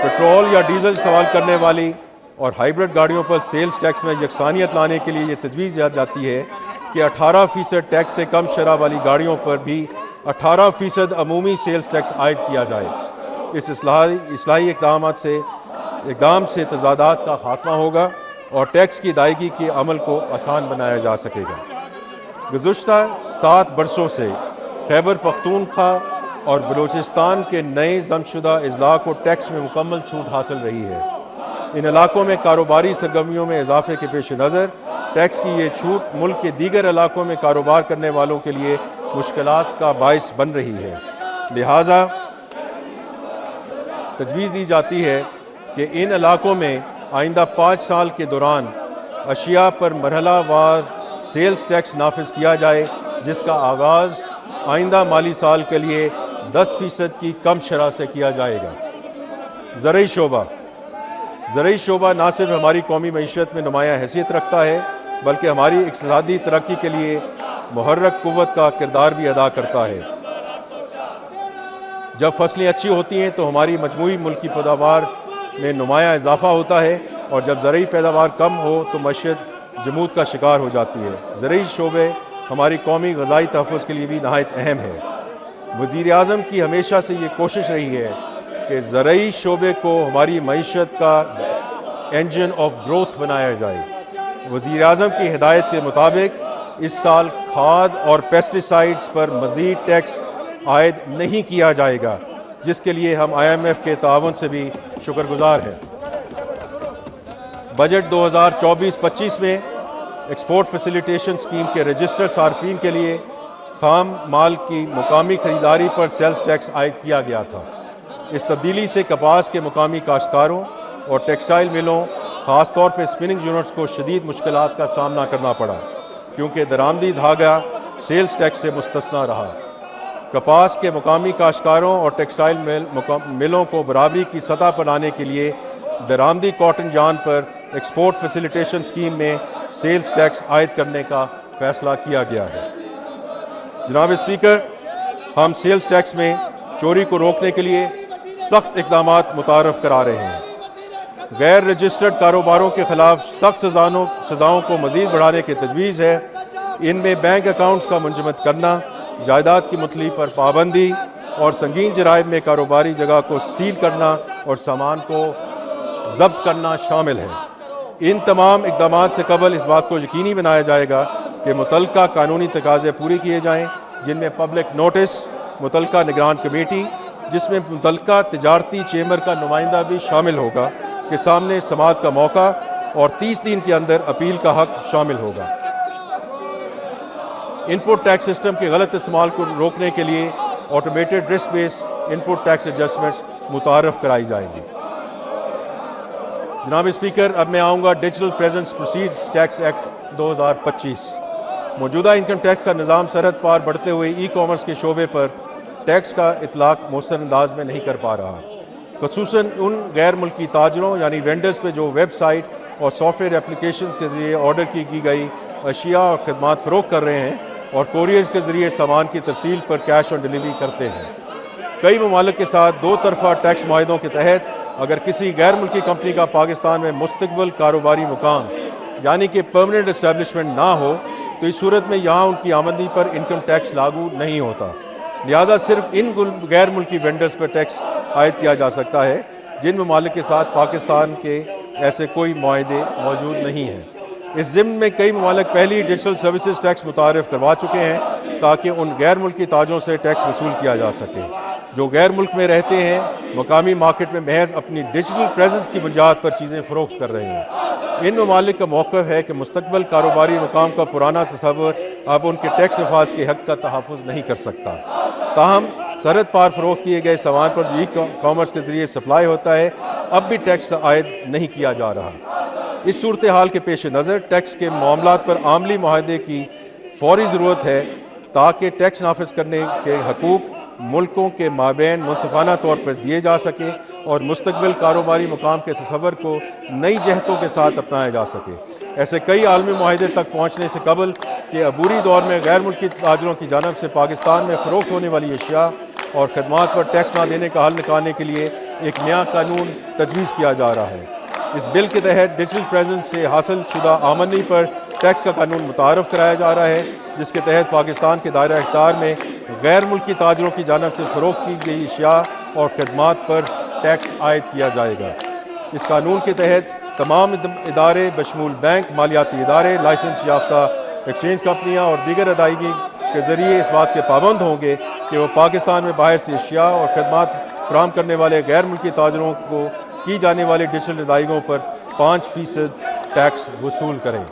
Petrol या diesel इस्तेमाल करने वाली और हाइब्रिड गाड़ियों पर सेल्स टैक्स में यकसानियत लाने के लिए ये तजवीज़ जाती है कि 18% टैक्स से कम शरह वाली गाड़ियों पर भी 18% अमूमी सेल्स टैक्स आयद किया जाए। इस इस्लाही इक़दाम से तज़ादात का खात्मा होगा और टैक्स की अदायगी के अमल को आसान बनाया जा सकेगा। गुज़श्ता 7 बरसों से खैबर पख्तूनख्वा और बलूचिस्तान के नए ज़मशुदा अजला को टैक्स में मुकम्मल छूट हासिल रही है। इन इलाकों में कारोबारी सरगर्मियों में इजाफे के पेश नज़र टैक्स की ये छूट मुल्क के दीगर इलाकों में कारोबार करने वालों के लिए मुश्किलात का बाइस बन रही है। लिहाजा तजवीज़ दी जाती है कि इन इलाकों में आइंदा 5 साल के दौरान अशिया पर मरहलावार सेल्स टैक्स नाफिज किया जाए, जिसका आगाज़ आइंदा माली साल के लिए 10% की कम शरह से किया जाएगा। ज़रूरी शोबा ना सिर्फ हमारी कौमी मईशत में नुमायाँ हैसियत रखता है, बल्कि हमारी इक़्तिसादी तरक्की के लिए मुहर्रक कुव्वत का किरदार भी अदा करता है। जब फसलें अच्छी होती हैं तो हमारी मजमूई मुल्की पैदावार में नुमायाँ इजाफा होता है, और जब ज़रूरी पैदावार कम हो तो मईशत जमूद का शिकार हो जाती है। ज़रूरी शोबे हमारी कौमी ग़ज़ाई तहफ़्फ़ुज़ के लिए भी नहायत अहम है। वज़ीर आज़म की हमेशा से ये कोशिश रही है कि ज़रूरी शोबे को हमारी मईशत का इंजन ऑफ ग्रोथ बनाया जाए। वज़ीर आज़म की हिदायत के मुताबिक इस साल खाद और पेस्टिसाइड्स पर मज़ीद टैक्स आयद नहीं किया जाएगा, जिसके लिए हम IMF के ताउन से भी शुक्रगुजार हैं। बजट 2024-25 में एक्सपोर्ट फैसिलिटेशन स्कीम के रजिस्टर्ड सार्फिन के लिए खाम माल की मुकामी ख़रीदारी पर सेल्स टैक्स आयद किया गया था। इस तब्दीली से कपास के मुकामी काश्तकारों और टेक्सटाइल मिलों, ख़ास तौर पर स्पिनिंग यूनिट्स को शदीद मुश्किलात का सामना करना पड़ा, क्योंकि दरामदी धागा सेल्स टैक्स से मुस्तस्ना रहा। कपास के मुकामी काश्तकारों और टेक्सटाइल मिलों को बराबरी की सतह पर लाने के लिए दरामदी कॉटन जान पर एक्सपोर्ट फैसिलिटेशन स्कीम में सेल्स टैक्स आयद करने का फ़ैसला किया गया है। जनाब स्पीकर, हम सेल्स टैक्स में चोरी को रोकने के लिए सख्त इक़दामात मुतारफ़ करा रहे हैं। गैर रजिस्टर्ड कारोबारों के ख़िलाफ़ सख्त सज़ाओं को मज़ीद बढ़ाने की तजवीज़ है। इनमें बैंक अकाउंट्स का मुंजमद करना, जायदाद की मुतली पर पाबंदी और संगीन जराइम में कारोबारी जगह को सील करना और सामान को ज़ब्त करना शामिल है। इन तमाम इक़दामात से कबल इस बात को यकीनी बनाया जाएगा कि मुतल्लिका कानूनी तकाज़े पूरे किए जाएँ, जिनमें पब्लिक नोटिस, मुतल्लिका निगरान कमेटी, जिसमें मुतल्लिका तिजारती चेंबर का नुमाइंदा भी शामिल होगा, के सामने समाअत का मौका और 30 दिन के अंदर अपील का हक शामिल होगा। इनपुट टैक्स सिस्टम के गलत इस्तेमाल को रोकने के लिए automated risk based input tax adjustments मुतारफ़ कराई जाएंगी। जनाब स्पीकर, अब मैं आऊँगा digital presence proceeds tax act 2025। मौजूदा इनकम टैक्स का निज़ाम सरहद पार बढ़ते हुए ई कॉमर्स के शोबे पर टैक्स का इतलाक़ मौसर अंदाज में नहीं कर पा रहा, ख़ुसूसन उन गैर मुल्की ताजरों यानी वेंडर्स पे जो वेबसाइट और सॉफ्टवेयर एप्लीकेशंस के ज़रिए ऑर्डर की गई अशिया और खदमात फ़रोख्त कर रहे हैं और कोरियर्स के ज़रिए सामान की तरसील पर कैश ऑन डिलीवरी करते हैं। कई ममालिक के साथ 2 तरफ़ा टैक्स माहिदों के तहत अगर किसी गैर मुल्की कंपनी का पाकिस्तान में मुस्तक़बिल कारोबारी मुकाम यानी कि परमानेंट इस्टेब्लिशमेंट ना हो, तो इस सूरत में यहाँ उनकी आमदनी पर इनकम टैक्स लागू नहीं होता। लिहाजा सिर्फ इन गैर मुल्की वेंडर्स पर टैक्स आयद किया जा सकता है जिन ममालिक के साथ पाकिस्तान के ऐसे कोई मुआहदे मौजूद नहीं हैं। इस ज़िम्न में कई ममालिक पहले ही डिजिटल सर्विसेज टैक्स मुतारफ़ करवा चुके हैं ताकि उन गैर मुल्की ताजरों से टैक्स वसूल किया जा सके। जो गैर मुल्क में रहते हैं मकामी मार्केट में महज अपनी डिजिटल प्रेजेंस की बुनियाद पर चीज़ें फ़रोख्त कर रहे हैं। इन ममालिक का मौक़िफ़ है कि मुस्तक़बिल कारोबारी मुकाम का पुराना तसव्वुर अब उनके टैक्स नफाज के हक़ का तहफ़्फ़ुज़ नहीं कर सकता। ताहम सरहद पार फ़रोख्त किए गए सामान पर जो ई कॉमर्स के ज़रिए सप्लाई होता है, अब भी टैक्स आयद नहीं किया जा रहा। इस सूरत हाल के पेश नज़र टैक्स के मामलात पर आमली मुआहदे की फ़ौरी ज़रूरत है ताकि टैक्स नाफिज करने के हकूक़ मुल्कों के माबैन मुनसिफाना तौर पर दिए जा सके और मुस्तक़बिल कारोबारी मुकाम के तसव्वुर को नई जहतों के साथ अपनाया जा सके। ऐसे कई आलमी मुआहदे तक पहुँचने से कबल के अबूरी दौर में गैर मुल्की ताजरों की जानब से पाकिस्तान में फ़रोख्त होने वाली अशिया और खदमात पर टैक्स ना देने का हल निकालने के लिए ایک نیا قانون تجویز کیا جا رہا ہے۔ اس بل کے تحت ڈیجیٹل پریزنس سے حاصل شدہ آمدنی پر ٹیکس کا قانون متعارف کرایا جا رہا ہے، جس کے تحت پاکستان کے دائرہ اختیار میں غیر ملکی تاجروں کی جانب سے فروخت کی گئی اشیاء اور خدمات پر ٹیکس عائد کیا جائے گا۔ اس قانون کے تحت تمام ادارے بشمول بینک، مالیاتی ادارے، لائسنس یافتہ ایکسچینج کمپنیاں اور دیگر ادائیگی کے ذریعے اس بات کے پابند ہوں گے کہ وہ پاکستان میں باہر سے اشیاء اور خدمات فراہم کرنے والے غیر ملکی تاجروں کو کی جانے والی ڈیجیٹل ادائیگیوں پر 5% ٹیکس وصول کریں۔